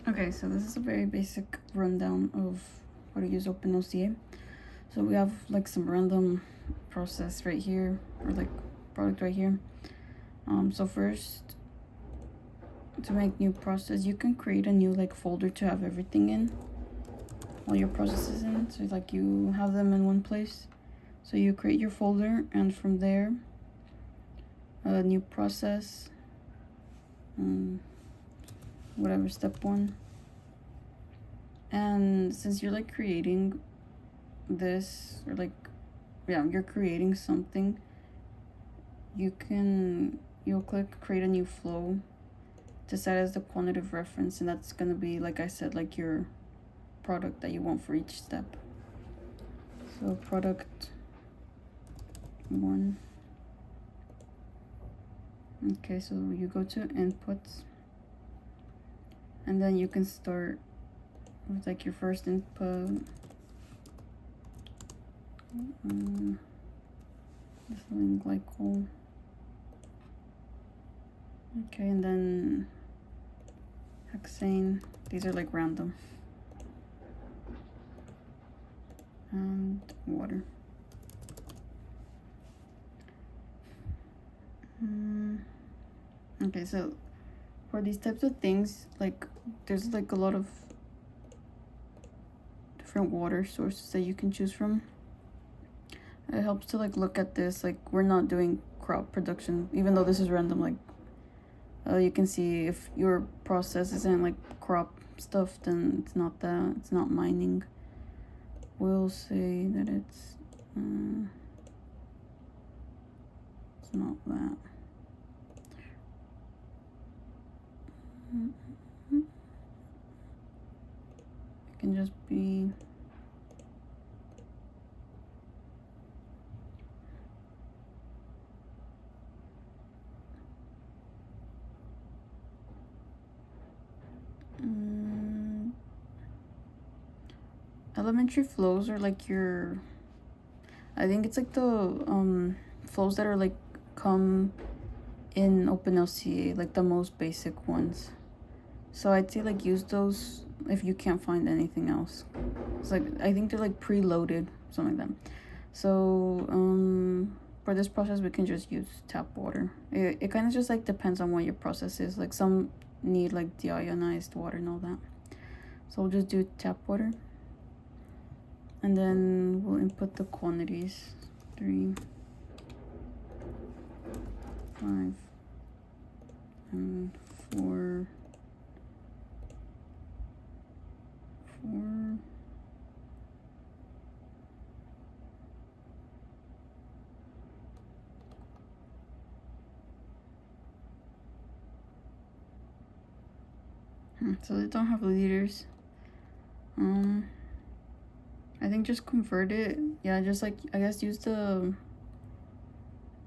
Okay, so this is a very basic rundown of how to use OpenLCA. So we have like some random process right here, or like product right here. So first, to make new process, you can create a new like folder to have everything in, all your processes in. So like you have them in one place. So you create your folder, and from there, a new process, whatever, step 1. And since you're like creating this, or like, yeah, you're creating something, you'll click create a new flow to set as the quantitative reference, and that's gonna be, like I said, like your product that you want for each step. So product 1. Okay, so you go to inputs, and then you can start with like your first input, ethylene glycol. Okay, and then hexane. These are like random. And water. Okay, so for these types of things, like there's like a lot of different water sources that you can choose from. It helps to like look at this, like we're not doing crop production, even though this is random. Like you can see if your process isn't like crop stuff, then it's not that, it's not mining. We'll say that it's not that. It can just be elementary flows are like your, I think it's like the flows that are like come in OpenLCA, like the most basic ones. So I'd say like use those if you can't find anything else. It's like, I think they're like preloaded, something like that. So for this process we can just use tap water. It kind of just like depends on what your process is. Like some need like deionized water and all that. So we'll just do tap water. And then we'll input the quantities. 3, 5, and 4, 4. So they don't have liters. I think just convert it. Yeah, just like, I guess use the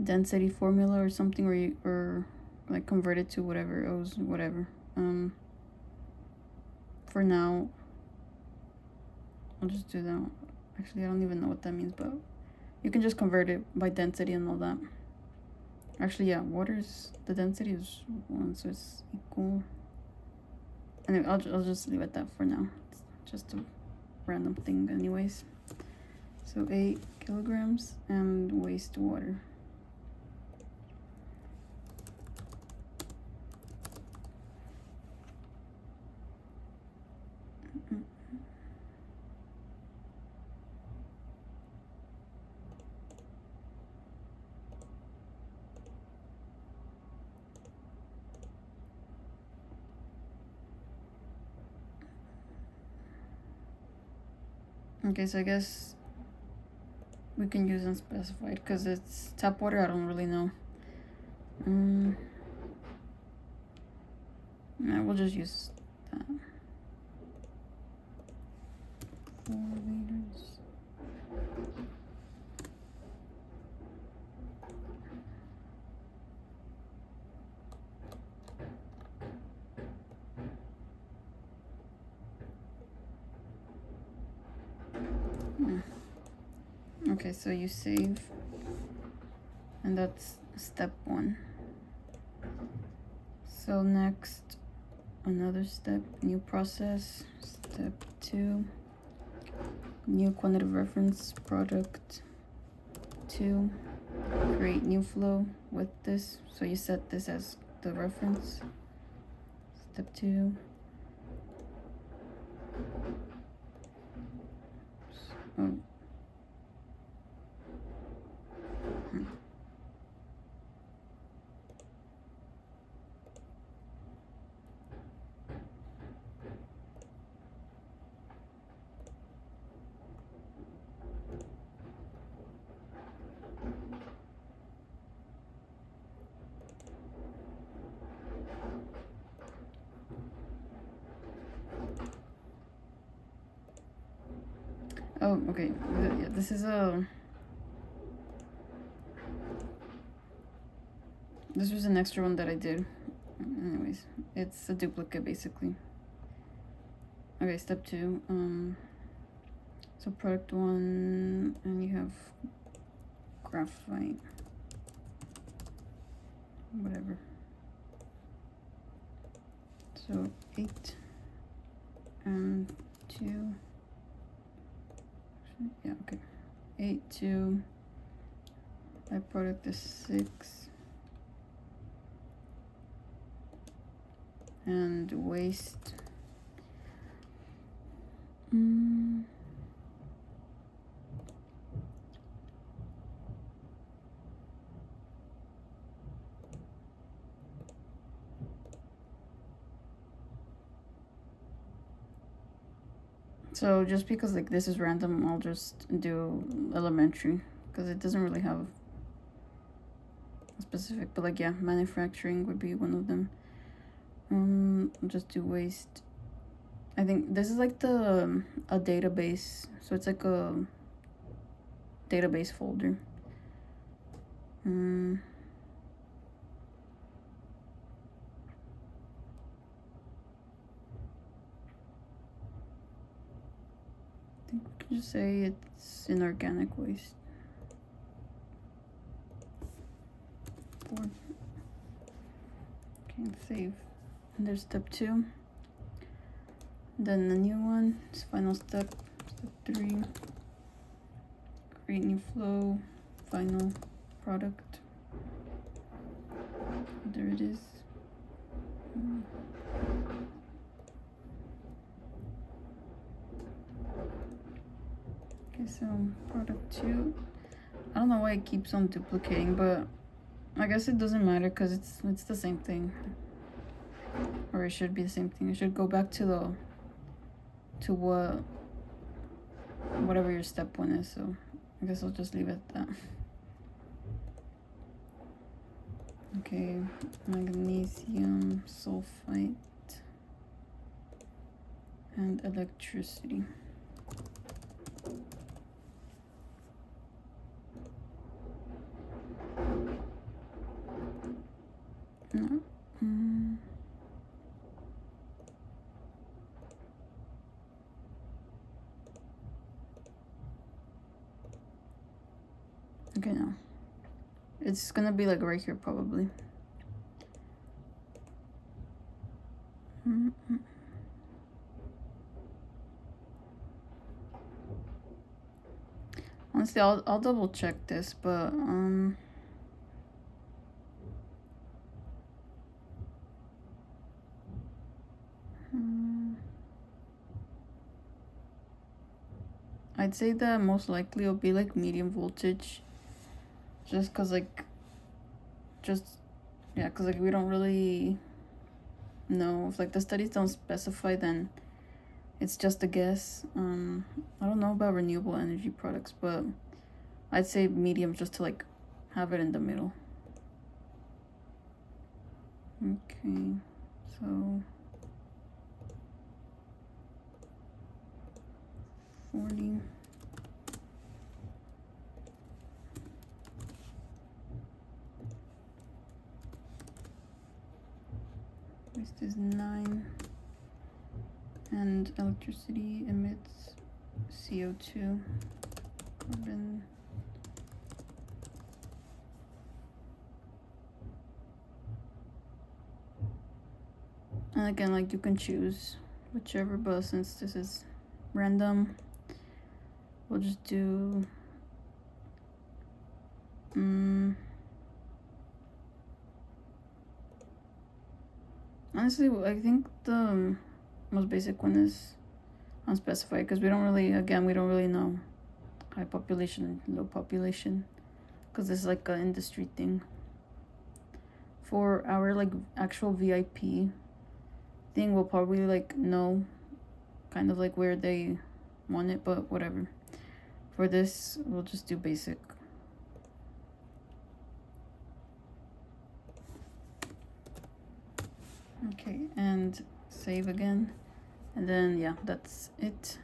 density formula or something, or like convert it to whatever O's, whatever. For now, I'll just do that. Actually, I don't even know what that means, but you can just convert it by density and all that. Actually, yeah, water's, the density is 1, so it's equal. Anyway, I'll just leave it at that for now. It's just a random thing anyways. So 8 kilograms and wastewater. Okay, so I guess we can use unspecified because it's tap water. I don't really know. Yeah, we'll just use that. 4 liters. Okay, so you save, and that's step 1. So next another step, new process. Step 2, new quantitative reference, product 2, create new flow with this. So you set this as the reference. Step 2. Oh. Oh, okay. Yeah, this is a. This was an extra one that I did. Anyways, it's a duplicate basically. Okay, step 2. So product 1, and you have graphite. Whatever. So 8 and 2. Yeah, okay. 8, 2. My product is 6. And waste. So just because like this is random, I'll just do elementary because it doesn't really have a specific, but like yeah, manufacturing would be one of them. I'll just do waste. I think this is like a database, so it's like a database folder. I think we can just say it's inorganic waste. 4. Okay, save. And there's step 2. Then the new one is final step. Step 3. Create new flow. Final product. There it is. Okay, so product 2. I don't know why it keeps on duplicating, but I guess it doesn't matter because it's the same thing. Or it should be the same thing. It should go back to whatever your step 1 is, so I guess I'll just leave it at that. Okay, magnesium sulfite and electricity. No. Okay, no. It's gonna be like right here probably. Honestly, I'll double check this, but I'd say that most likely it'll be like medium voltage, just cause like, yeah, cause like we don't really know if like the studies don't specify, then it's just a guess. I don't know about renewable energy products, but I'd say medium just to like have it in the middle. Okay, so 40. Waste is 9. And electricity emits CO2, carbon. And again, like you can choose whichever, but since this is random, we'll just do honestly, I think the most basic one is unspecified, because we don't really know high population, low population, because this is like an industry thing. For our like actual VIP thing, we'll probably like know kind of like where they want it, but whatever. For this, we'll just do basic. Okay, and save again, and then yeah, that's it.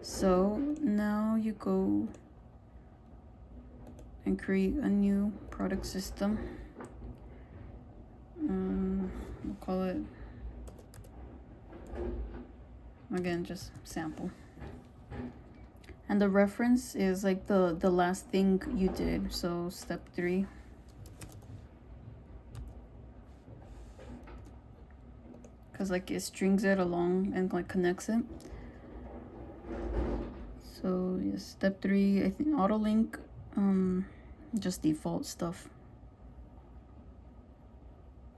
So now you go and create a new product system. We'll call it, again, just sample. And the reference is like the last thing you did, so step 3. Because like it strings it along and like connects it. So yes, step 3, I think auto link, just default stuff.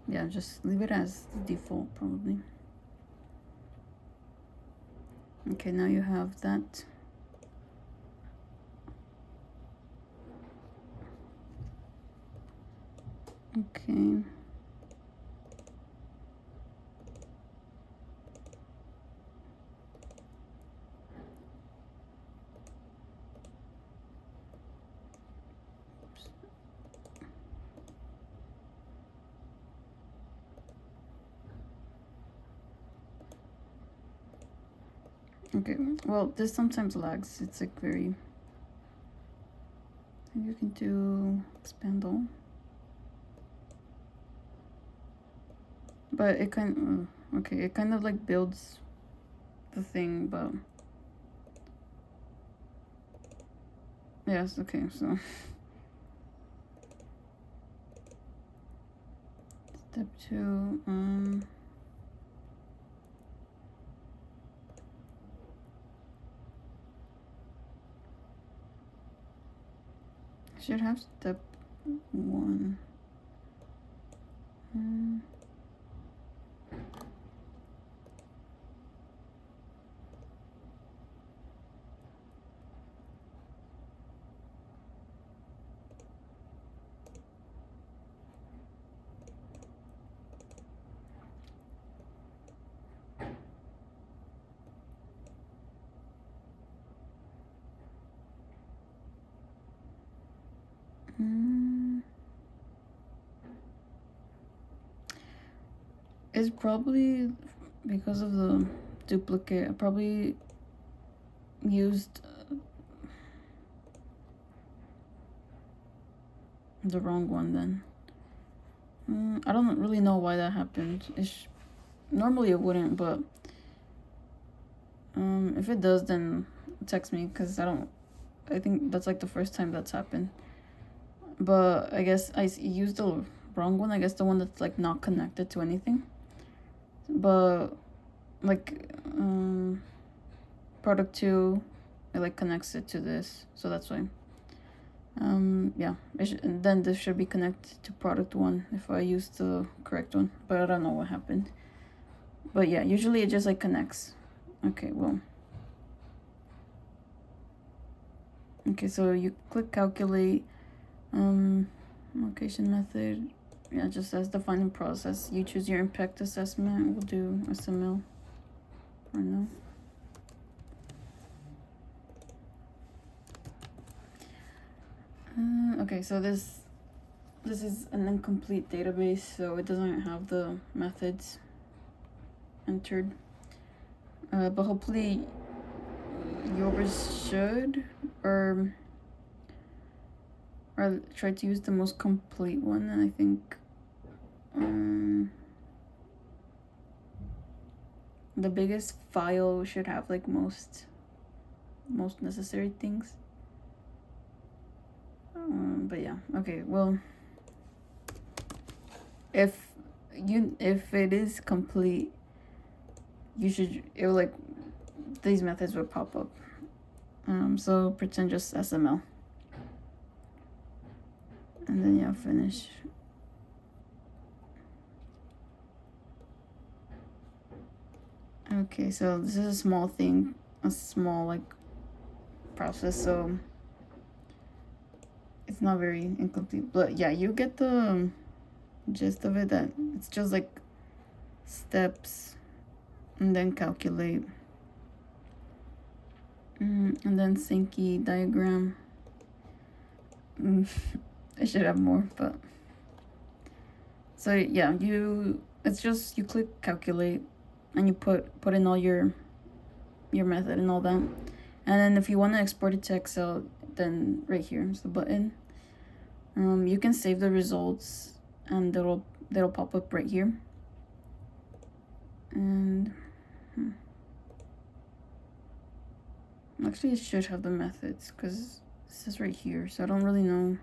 Yeah, just leave it as the default probably. Okay, now you have that. Okay. Okay, well, this sometimes lags. It's like very... You can do expand all. But it kind of... okay, it kind of like builds the thing, but... Yes, okay, so... Step 2, should have step 1. It's probably because of the duplicate. I probably used the wrong one then. I don't really know why that happened. Normally it wouldn't, but if it does, then text me, because I think that's like the first time that's happened. But I guess I used the wrong one. I guess the one that's like not connected to anything. But like product 2, it like connects it to this, so that's why. Yeah, then this should be connected to product 1 if I use the correct one, but I don't know what happened. But yeah, usually it just like connects. Okay, well, okay, so you click calculate, location method, yeah, just as defining process. You choose your impact assessment. We'll do SML or no. Okay, so this is an incomplete database, so it doesn't have the methods entered. But hopefully yours should, or try to use the most complete one, and I think the biggest file should have like most necessary things. But yeah, okay, well, if if it is complete, you should, it will like, these methods would pop up. So pretend just SML. And then yeah, finish. Okay, so this is a small thing, a small like process, so it's not very incomplete. But yeah, you get the gist of it, that it's just like steps and then calculate. And then Sankey diagram. I should have more, but so yeah, it's just you click calculate and you put in all your method and all that. And then if you want to export it to Excel, then right here is the button. You can save the results and that'll pop up right here. And actually it should have the methods because this is right here, so I don't really know.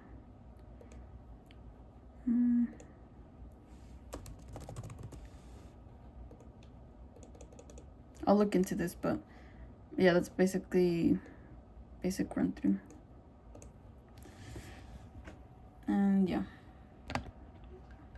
I'll look into this, but yeah, that's basically basic run through. And yeah.